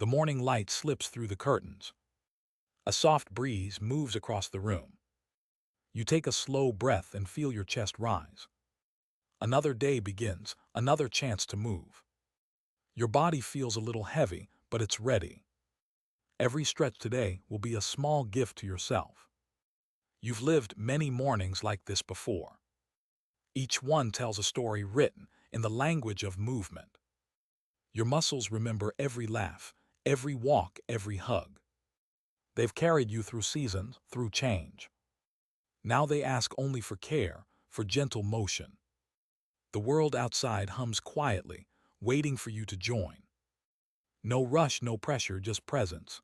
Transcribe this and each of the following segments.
The morning light slips through the curtains. A soft breeze moves across the room. You take a slow breath and feel your chest rise. Another day begins, another chance to move. Your body feels a little heavy, but it's ready. Every stretch today will be a small gift to yourself. You've lived many mornings like this before. Each one tells a story written in the language of movement. Your muscles remember every laugh, every walk, every hug. They've carried you through seasons, through change. Now they ask only for care, for gentle motion. The world outside hums quietly, waiting for you to join. No rush, no pressure, just presence.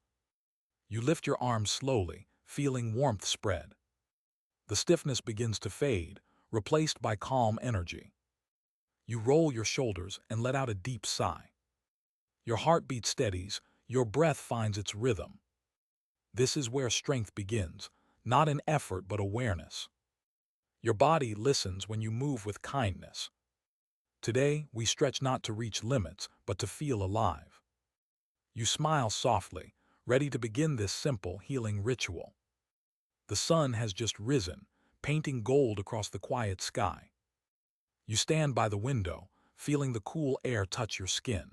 You lift your arms slowly, feeling warmth spread. The stiffness begins to fade, replaced by calm energy. You roll your shoulders and let out a deep sigh. Your heartbeat steadies, your breath finds its rhythm. This is where strength begins, not in effort but awareness. Your body listens when you move with kindness. Today, we stretch not to reach limits, but to feel alive. You smile softly, ready to begin this simple healing ritual. The sun has just risen, painting gold across the quiet sky. You stand by the window, feeling the cool air touch your skin.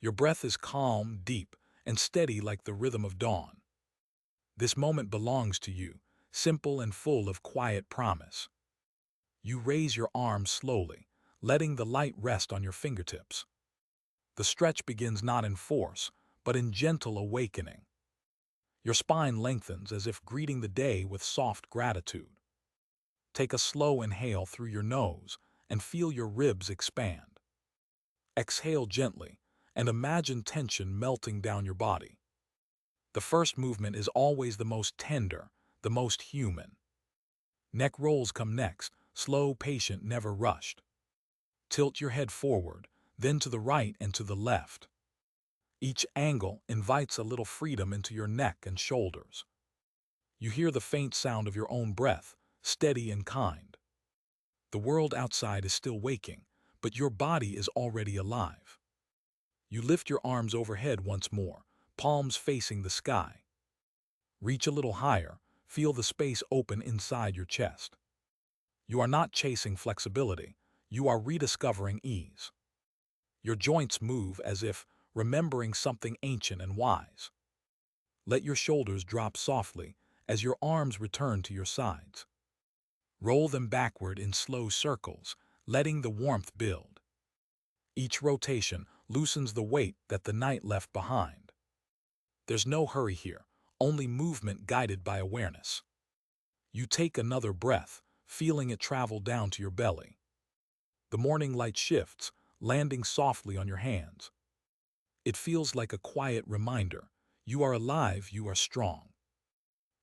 Your breath is calm, deep, and steady like the rhythm of dawn. This moment belongs to you, simple and full of quiet promise. You raise your arms slowly, letting the light rest on your fingertips. The stretch begins not in force, but in gentle awakening. Your spine lengthens as if greeting the day with soft gratitude. Take a slow inhale through your nose and feel your ribs expand. Exhale gently and imagine tension melting down your body. The first movement is always the most tender, the most human. Neck rolls come next, slow, patient, never rushed. Tilt your head forward, then to the right and to the left. Each angle invites a little freedom into your neck and shoulders. You hear the faint sound of your own breath, steady and kind. The world outside is still waking, but your body is already alive. You lift your arms overhead once more, palms facing the sky. Reach a little higher, feel the space open inside your chest. You are not chasing flexibility, you are rediscovering ease. Your joints move as if remembering something ancient and wise. Let your shoulders drop softly as your arms return to your sides. Roll them backward in slow circles, letting the warmth build. Each rotation loosens the weight that the night left behind. There's no hurry here, only movement guided by awareness. You take another breath, feeling it travel down to your belly. The morning light shifts, landing softly on your hands. It feels like a quiet reminder. You are alive, you are strong.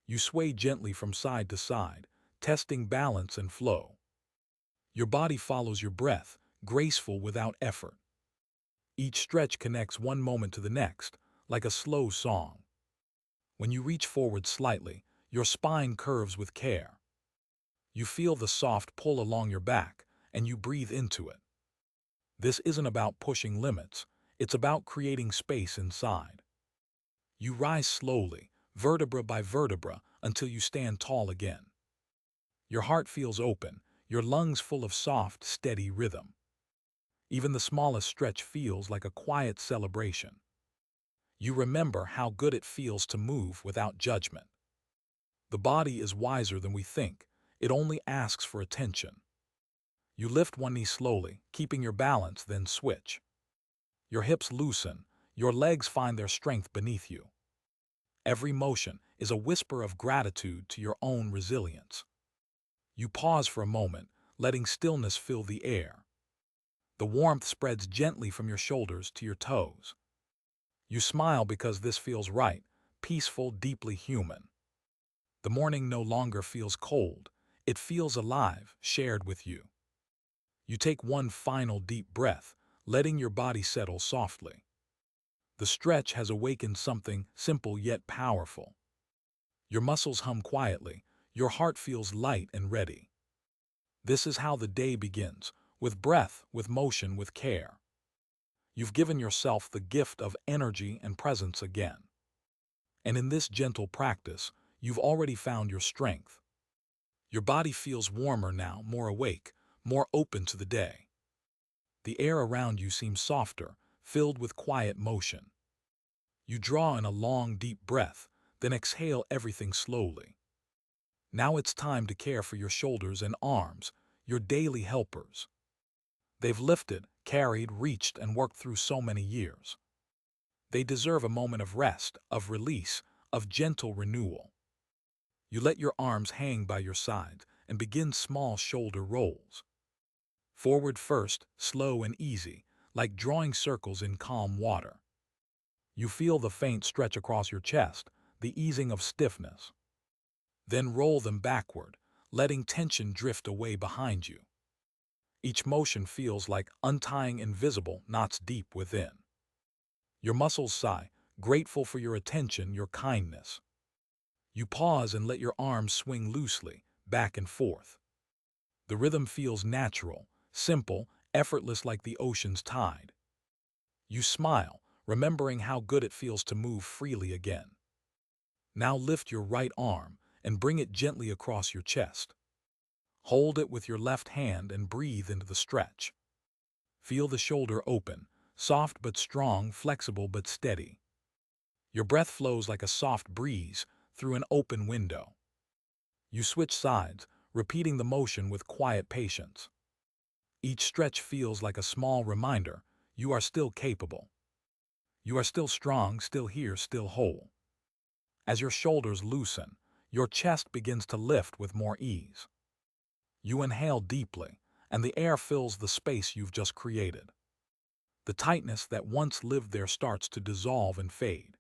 You sway gently from side to side, testing balance and flow. Your body follows your breath, graceful without effort. Each stretch connects one moment to the next, like a slow song. When you reach forward slightly, your spine curves with care. You feel the soft pull along your back, and you breathe into it. This isn't about pushing limits, it's about creating space inside. You rise slowly, vertebra by vertebra, until you stand tall again. Your heart feels open, your lungs full of soft, steady rhythm. Even the smallest stretch feels like a quiet celebration. You remember how good it feels to move without judgment. The body is wiser than we think, it only asks for attention. You lift one knee slowly, keeping your balance, then switch. Your hips loosen, your legs find their strength beneath you. Every motion is a whisper of gratitude to your own resilience. You pause for a moment, letting stillness fill the air. The warmth spreads gently from your shoulders to your toes. You smile because this feels right, peaceful, deeply human. The morning no longer feels cold, it feels alive, shared with you. You take one final deep breath, letting your body settle softly. The stretch has awakened something simple yet powerful. Your muscles hum quietly, your heart feels light and ready. This is how the day begins, with breath, with motion, with care. You've given yourself the gift of energy and presence again. And in this gentle practice, you've already found your strength. Your body feels warmer now, more awake, more open to the day. The air around you seems softer, filled with quiet motion. You draw in a long, deep breath, then exhale everything slowly. Now it's time to care for your shoulders and arms, your daily helpers. They've lifted, carried, reached, and worked through so many years. They deserve a moment of rest, of release, of gentle renewal. You let your arms hang by your sides and begin small shoulder rolls. Forward first, slow and easy, like drawing circles in calm water. You feel the faint stretch across your chest, the easing of stiffness. Then roll them backward, letting tension drift away behind you. Each motion feels like untying invisible knots deep within. Your muscles sigh, grateful for your attention, your kindness. You pause and let your arms swing loosely, back and forth. The rhythm feels natural, simple, effortless like the ocean's tide. You smile, remembering how good it feels to move freely again. Now lift your right arm and bring it gently across your chest. Hold it with your left hand and breathe into the stretch. Feel the shoulder open, soft but strong, flexible but steady. Your breath flows like a soft breeze through an open window. You switch sides, repeating the motion with quiet patience. Each stretch feels like a small reminder you are still capable. You are still strong, still here, still whole. As your shoulders loosen, your chest begins to lift with more ease. You inhale deeply, and the air fills the space you've just created. The tightness that once lived there starts to dissolve and fade.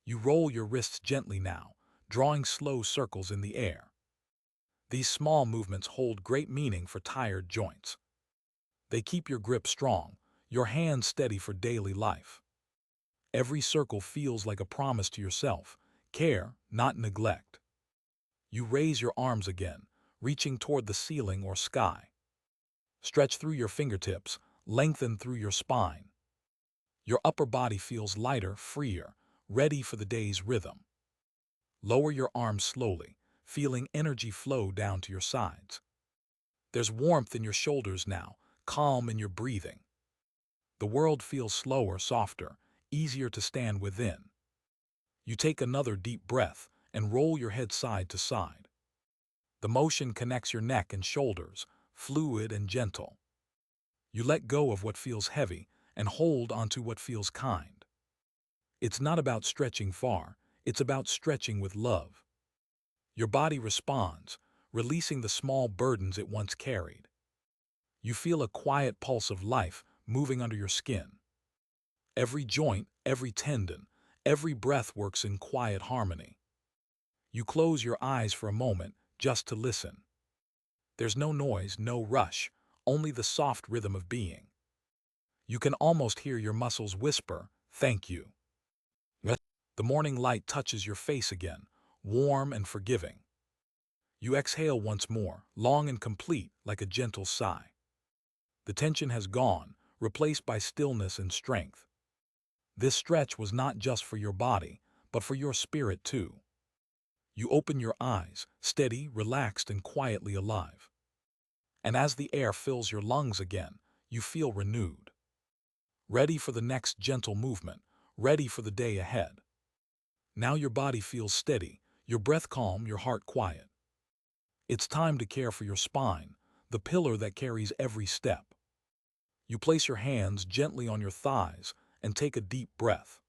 You roll your wrists gently now, drawing slow circles in the air. These small movements hold great meaning for tired joints. They keep your grip strong, your hands steady for daily life. Every circle feels like a promise to yourself, care, not neglect. You raise your arms again, reaching toward the ceiling or sky. Stretch through your fingertips, lengthen through your spine. Your upper body feels lighter, freer, ready for the day's rhythm. Lower your arms slowly, feeling energy flow down to your sides. There's warmth in your shoulders now, calm in your breathing. The world feels slower, softer, easier to stand within. You take another deep breath and roll your head side to side. The motion connects your neck and shoulders, fluid and gentle. You let go of what feels heavy and hold onto what feels kind. It's not about stretching far, it's about stretching with love. Your body responds, releasing the small burdens it once carried. You feel a quiet pulse of life moving under your skin. Every joint, every tendon, every breath works in quiet harmony. You close your eyes for a moment just to listen. There's no noise, no rush, only the soft rhythm of being. You can almost hear your muscles whisper, "Thank you." The morning light touches your face again, warm and forgiving. You exhale once more, long and complete, like a gentle sigh. The tension has gone, replaced by stillness and strength. This stretch was not just for your body, but for your spirit too. You open your eyes, steady, relaxed, and quietly alive. And as the air fills your lungs again, you feel renewed. Ready for the next gentle movement, ready for the day ahead. Now your body feels steady, your breath calm, your heart quiet. It's time to care for your spine, the pillar that carries every step. You place your hands gently on your thighs and take a deep breath.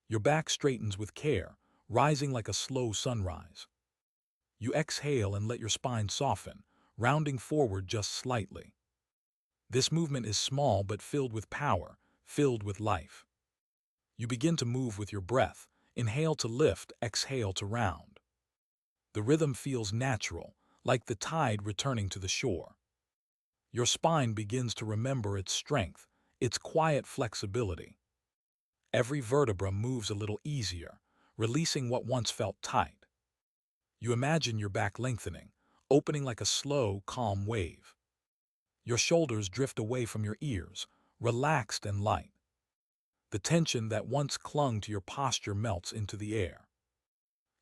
Your back straightens with care, rising like a slow sunrise. You exhale and let your spine soften, rounding forward just slightly. This movement is small but filled with power, filled with life. You begin to move with your breath, inhale to lift, exhale to round. The rhythm feels natural, like the tide returning to the shore. Your spine begins to remember its strength, its quiet flexibility. Every vertebra moves a little easier, releasing what once felt tight. You imagine your back lengthening, opening like a slow, calm wave. Your shoulders drift away from your ears, relaxed and light. The tension that once clung to your posture melts into the air.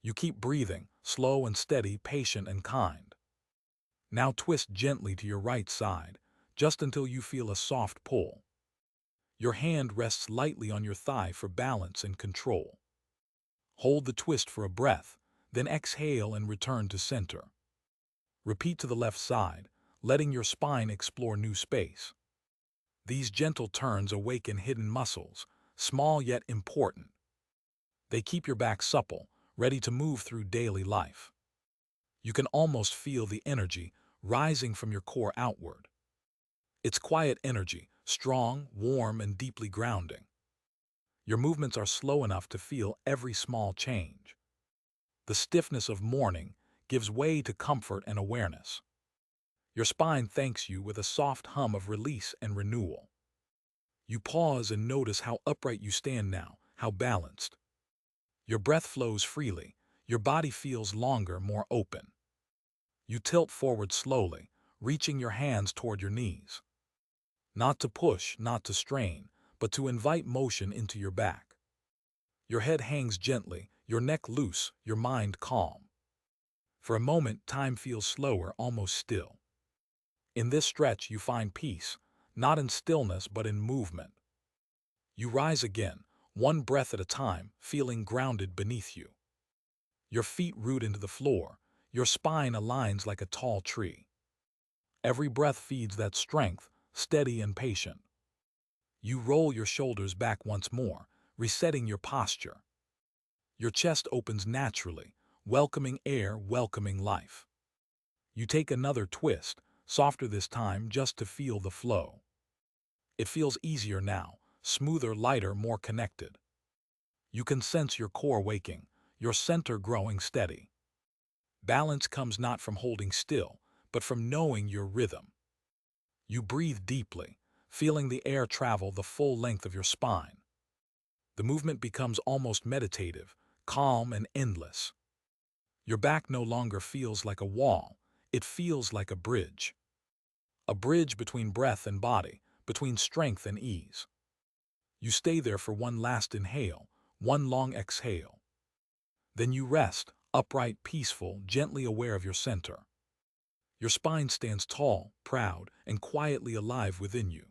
You keep breathing, slow and steady, patient and kind. Now twist gently to your right side, just until you feel a soft pull. Your hand rests lightly on your thigh for balance and control. Hold the twist for a breath, then exhale and return to center. Repeat to the left side, letting your spine explore new space. These gentle turns awaken hidden muscles, small yet important. They keep your back supple, ready to move through daily life. You can almost feel the energy rising from your core outward. It's quiet energy, strong, warm, and deeply grounding. Your movements are slow enough to feel every small change. The stiffness of morning gives way to comfort and awareness. Your spine thanks you with a soft hum of release and renewal. You pause and notice how upright you stand now, how balanced. Your breath flows freely, your body feels longer, more open. You tilt forward slowly, reaching your hands toward your knees. Not to push, not to strain, but to invite motion into your back. Your head hangs gently, your neck loose, your mind calm. For a moment, time feels slower, almost still. In this stretch, you find peace, not in stillness but in movement. You rise again, one breath at a time, feeling grounded beneath you. Your feet root into the floor, your spine aligns like a tall tree. Every breath feeds that strength, steady and patient. You roll your shoulders back once more, resetting your posture. Your chest opens naturally, welcoming air, welcoming life. You take another twist, softer this time just to feel the flow. It feels easier now, smoother, lighter, more connected. You can sense your core waking, your center growing steady. Balance comes not from holding still, but from knowing your rhythm. You breathe deeply, feeling the air travel the full length of your spine. The movement becomes almost meditative, calm and endless. Your back no longer feels like a wall, it feels like a bridge. A bridge between breath and body, between strength and ease. You stay there for one last inhale, one long exhale. Then you rest, upright, peaceful, gently aware of your center. Your spine stands tall, proud, and quietly alive within you.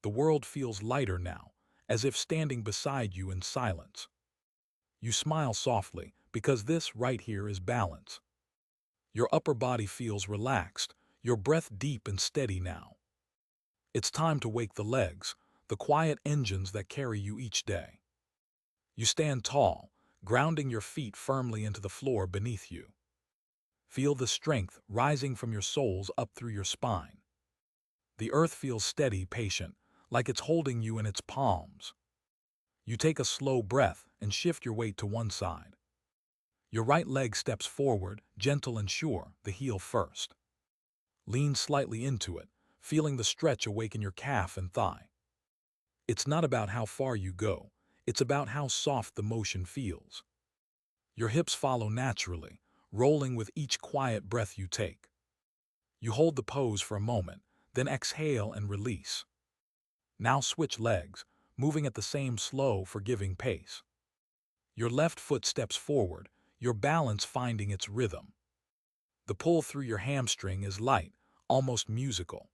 The world feels lighter now, as if standing beside you in silence. You smile softly, because this right here is balance. Your upper body feels relaxed, your breath deep and steady now. It's time to wake the legs, the quiet engines that carry you each day. You stand tall, grounding your feet firmly into the floor beneath you. Feel the strength rising from your soles up through your spine. The earth feels steady, patient, like it's holding you in its palms. You take a slow breath and shift your weight to one side. Your right leg steps forward, gentle and sure, the heel first. Lean slightly into it, feeling the stretch awaken your calf and thigh. It's not about how far you go, it's about how soft the motion feels. Your hips follow naturally, rolling with each quiet breath you take. You hold the pose for a moment, then exhale and release. Now switch legs, moving at the same slow, forgiving pace. Your left foot steps forward, your balance finding its rhythm. The pull through your hamstring is light, almost musical.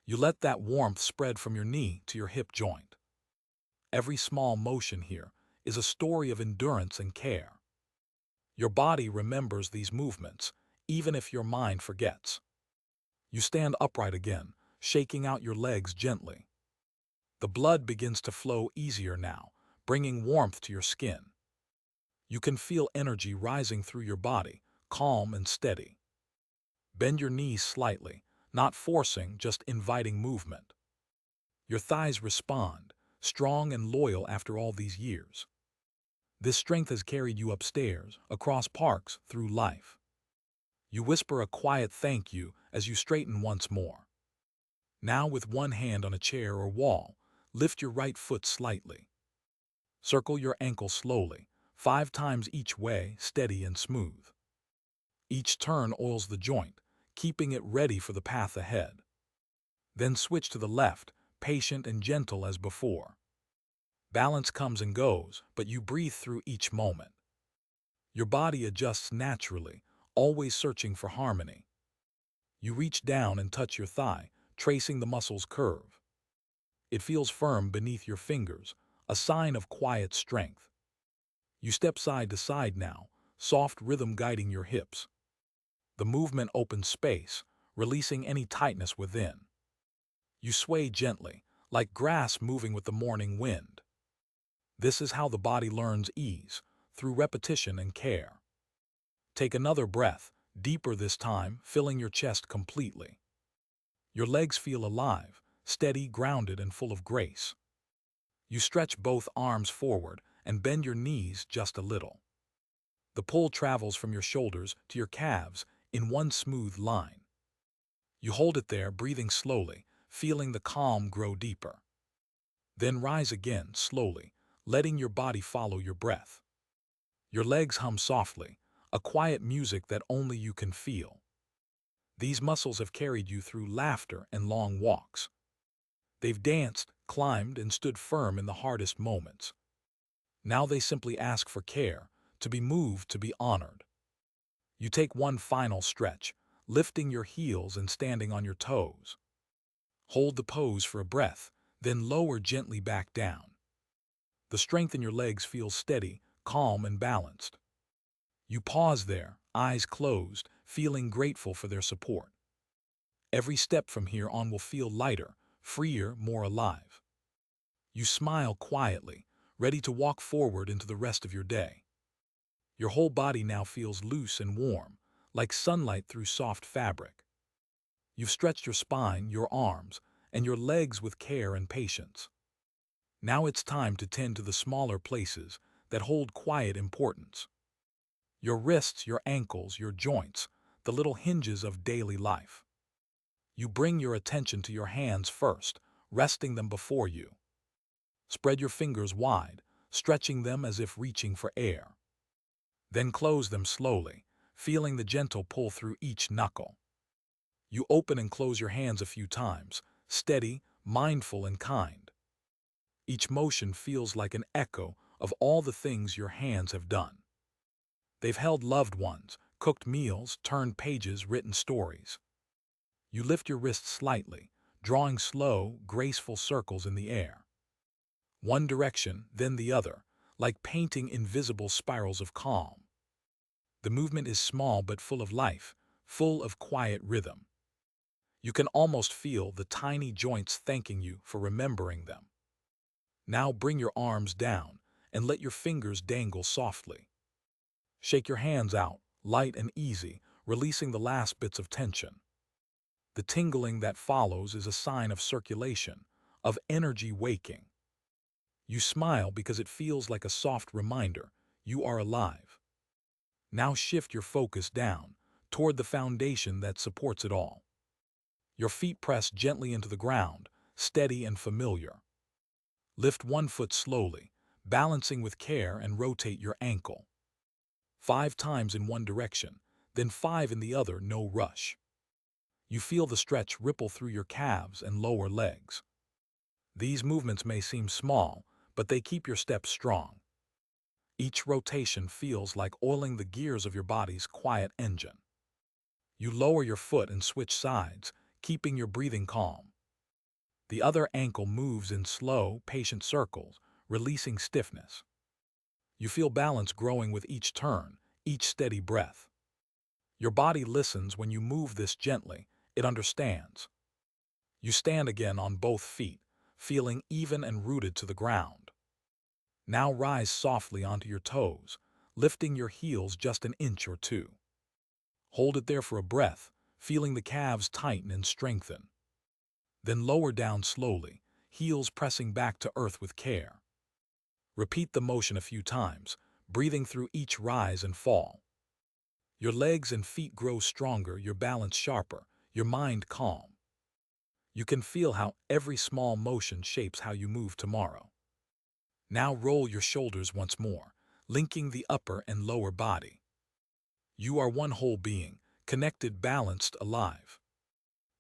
You let that warmth spread from your knee to your hip joint. Every small motion here is a story of endurance and care. Your body remembers these movements, even if your mind forgets. You stand upright again, shaking out your legs gently. The blood begins to flow easier now, bringing warmth to your skin. You can feel energy rising through your body, calm and steady. Bend your knees slightly, not forcing, just inviting movement. Your thighs respond, strong and loyal after all these years. This strength has carried you upstairs, across parks, through life. You whisper a quiet thank you as you straighten once more. Now with one hand on a chair or wall, lift your right foot slightly. Circle your ankle slowly, 5 times each way, steady and smooth. Each turn oils the joint, keeping it ready for the path ahead. Then switch to the left, patient and gentle as before. Balance comes and goes, but you breathe through each moment. Your body adjusts naturally, always searching for harmony. You reach down and touch your thigh, tracing the muscle's curve. It feels firm beneath your fingers, a sign of quiet strength. You step side to side now, soft rhythm guiding your hips. The movement opens space, releasing any tightness within. You sway gently, like grass moving with the morning wind. This is how the body learns ease, through repetition and care. Take another breath, deeper this time, filling your chest completely. Your legs feel alive, steady, grounded, and full of grace. You stretch both arms forward and bend your knees just a little. The pull travels from your shoulders to your calves in one smooth line. You hold it there, breathing slowly, feeling the calm grow deeper. Then rise again, slowly, letting your body follow your breath. Your legs hum softly, a quiet music that only you can feel. These muscles have carried you through laughter and long walks. They've danced, climbed, and stood firm in the hardest moments. Now they simply ask for care, to be moved, to be honored. You take one final stretch, lifting your heels and standing on your toes. Hold the pose for a breath, then lower gently back down. The strength in your legs feels steady, calm, and balanced. You pause there, eyes closed, feeling grateful for their support. Every step from here on will feel lighter, freer, more alive. You smile quietly, ready to walk forward into the rest of your day. Your whole body now feels loose and warm, like sunlight through soft fabric. You've stretched your spine, your arms, and your legs with care and patience. Now it's time to tend to the smaller places that hold quiet importance. Your wrists, your ankles, your joints, the little hinges of daily life. You bring your attention to your hands first, resting them before you. Spread your fingers wide, stretching them as if reaching for air. Then close them slowly, feeling the gentle pull through each knuckle. You open and close your hands a few times, steady, mindful, and kind. Each motion feels like an echo of all the things your hands have done. They've held loved ones, cooked meals, turned pages, written stories. You lift your wrists slightly, drawing slow, graceful circles in the air. One direction, then the other, like painting invisible spirals of calm. The movement is small but full of life, full of quiet rhythm. You can almost feel the tiny joints thanking you for remembering them. Now bring your arms down and let your fingers dangle softly. Shake your hands out, light and easy, releasing the last bits of tension. The tingling that follows is a sign of circulation, of energy waking. You smile because it feels like a soft reminder you are alive. Now shift your focus down, toward the foundation that supports it all. Your feet press gently into the ground, steady and familiar. Lift one foot slowly, balancing with care, and rotate your ankle. 5 times in one direction, then 5 in the other, no rush. You feel the stretch ripple through your calves and lower legs. These movements may seem small, but they keep your steps strong. Each rotation feels like oiling the gears of your body's quiet engine. You lower your foot and switch sides, keeping your breathing calm. The other ankle moves in slow, patient circles, releasing stiffness. You feel balance growing with each turn, each steady breath. Your body listens when you move this gently, it understands. You stand again on both feet, feeling even and rooted to the ground. Now rise softly onto your toes, lifting your heels just an inch or two. Hold it there for a breath, feeling the calves tighten and strengthen. Then lower down slowly, heels pressing back to earth with care. Repeat the motion a few times, breathing through each rise and fall. Your legs and feet grow stronger, your balance sharper, your mind calm. You can feel how every small motion shapes how you move tomorrow. Now roll your shoulders once more, linking the upper and lower body. You are one whole being, connected, balanced, alive.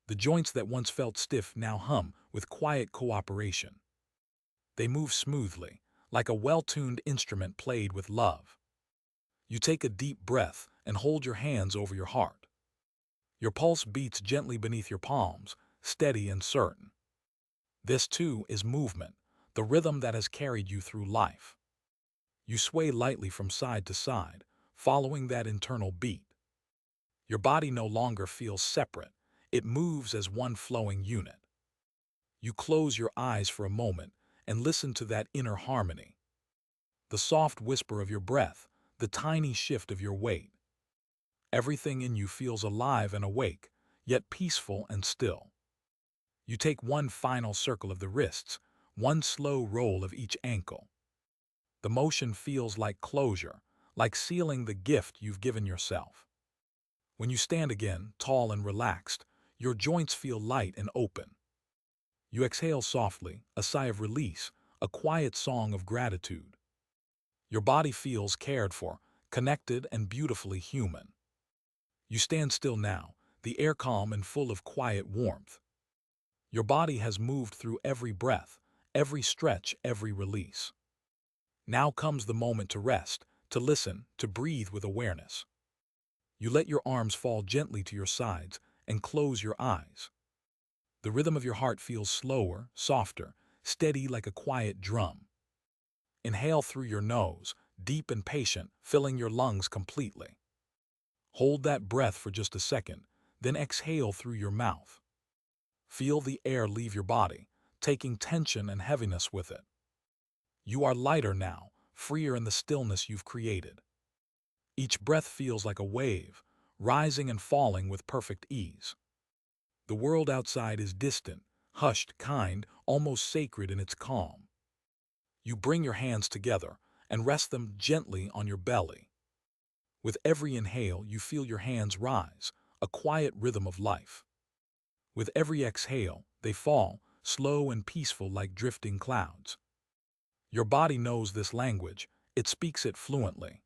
The joints that once felt stiff now hum with quiet cooperation. They move smoothly, like a well-tuned instrument played with love. You take a deep breath and hold your hands over your heart. Your pulse beats gently beneath your palms, steady and certain. This, too, is movement, the rhythm that has carried you through life. You sway lightly from side to side, following that internal beat. Your body no longer feels separate. It moves as one flowing unit. You close your eyes for a moment and listen to that inner harmony. The soft whisper of your breath, the tiny shift of your weight. Everything in you feels alive and awake, yet peaceful and still. You take one final circle of the wrists, one slow roll of each ankle. The motion feels like closure, like sealing the gift you've given yourself. When you stand again, tall and relaxed, your joints feel light and open. You exhale softly, a sigh of release, a quiet song of gratitude. Your body feels cared for, connected and beautifully human. You stand still now, the air calm and full of quiet warmth. Your body has moved through every breath, every stretch, every release. Now comes the moment to rest, to listen, to breathe with awareness. You let your arms fall gently to your sides and close your eyes. The rhythm of your heart feels slower, softer, steady like a quiet drum. Inhale through your nose, deep and patient, filling your lungs completely. Hold that breath for just a second, then exhale through your mouth. Feel the air leave your body, taking tension and heaviness with it. You are lighter now, freer in the stillness you've created. Each breath feels like a wave, rising and falling with perfect ease. The world outside is distant, hushed, kind, almost sacred in its calm. You bring your hands together and rest them gently on your belly. With every inhale, you feel your hands rise, a quiet rhythm of life. With every exhale, they fall, slow and peaceful like drifting clouds. Your body knows this language, it speaks it fluently.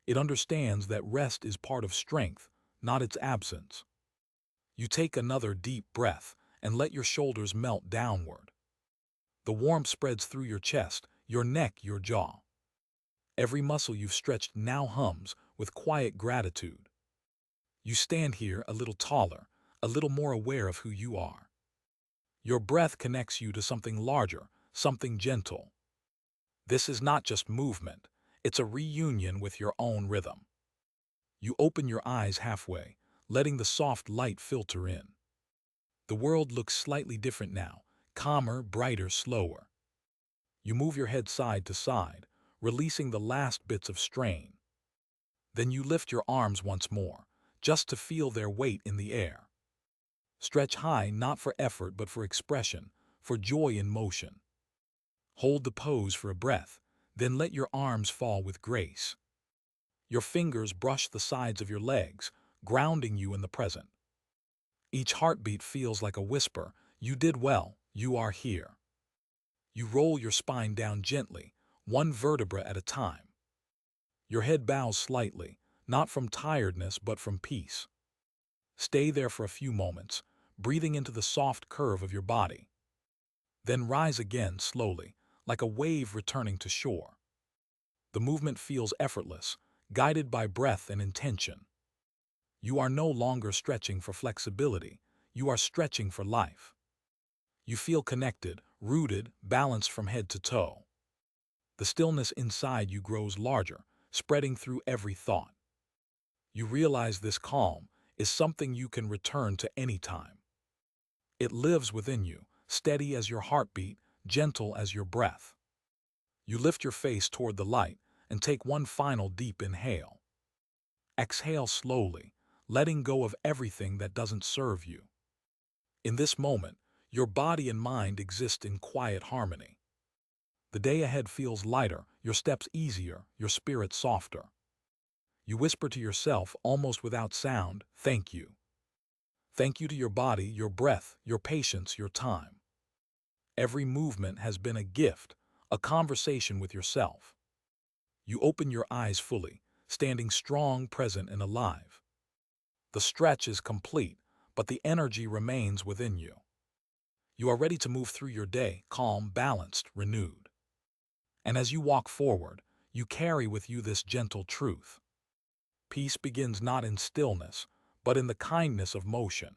It understands that rest is part of strength, not its absence. You take another deep breath and let your shoulders melt downward. The warmth spreads through your chest, your neck, your jaw. Every muscle you've stretched now hums with quiet gratitude. You stand here a little taller, a little more aware of who you are. Your breath connects you to something larger, something gentle. This is not just movement, it's a reunion with your own rhythm. You open your eyes halfway, letting the soft light filter in. The world looks slightly different now, calmer, brighter, slower. You move your head side to side, releasing the last bits of strain. Then you lift your arms once more, just to feel their weight in the air. Stretch high not for effort but for expression, for joy in motion. Hold the pose for a breath, then let your arms fall with grace. Your fingers brush the sides of your legs, grounding you in the present. Each heartbeat feels like a whisper, you did well, you are here. You roll your spine down gently, one vertebra at a time. Your head bows slightly, not from tiredness but from peace. Stay there for a few moments, breathing into the soft curve of your body. Then rise again slowly, like a wave returning to shore. The movement feels effortless, guided by breath and intention. You are no longer stretching for flexibility, you are stretching for life. You feel connected, rooted, balanced from head to toe. The stillness inside you grows larger, spreading through every thought. You realize this calm is something you can return to any time. It lives within you, steady as your heartbeat, gentle as your breath. You lift your face toward the light and take one final deep inhale. Exhale slowly, letting go of everything that doesn't serve you. In this moment, your body and mind exist in quiet harmony. The day ahead feels lighter, your steps easier, your spirit softer. You whisper to yourself, almost without sound, thank you. Thank you to your body, your breath, your patience, your time. Every movement has been a gift, a conversation with yourself. You open your eyes fully, standing strong, present, and alive. The stretch is complete, but the energy remains within you. You are ready to move through your day, calm, balanced, renewed. And as you walk forward, you carry with you this gentle truth. Peace begins not in stillness, but in the kindness of motion.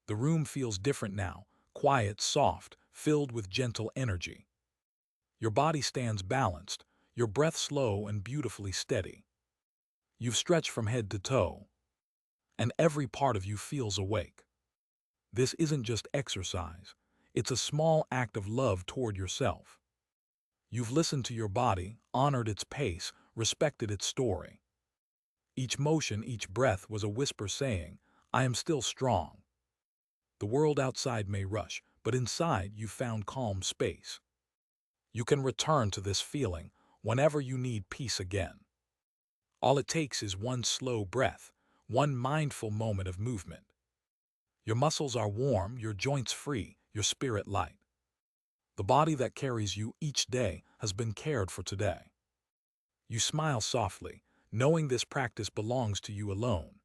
The room feels different now, quiet, soft, filled with gentle energy. Your body stands balanced, your breath slow and beautifully steady. You've stretched from head to toe, and every part of you feels awake. This isn't just exercise, it's a small act of love toward yourself. You've listened to your body, honored its pace, respected its story. Each motion, each breath was a whisper saying, I am still strong. The world outside may rush, but inside you've found calm space. You can return to this feeling whenever you need peace again. All it takes is one slow breath, one mindful moment of movement. Your muscles are warm, your joints free, your spirit light. The body that carries you each day has been cared for today. You smile softly, knowing this practice belongs to you alone.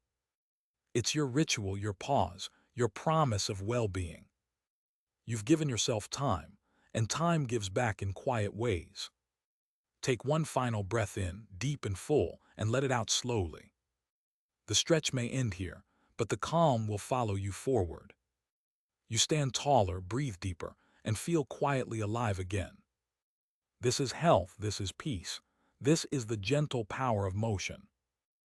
It's your ritual, your pause, your promise of well-being. You've given yourself time, and time gives back in quiet ways. Take one final breath in, deep and full, and let it out slowly. The stretch may end here, but the calm will follow you forward. You stand taller, breathe deeper, and feel quietly alive again. This is health, this is peace. This is the gentle power of motion.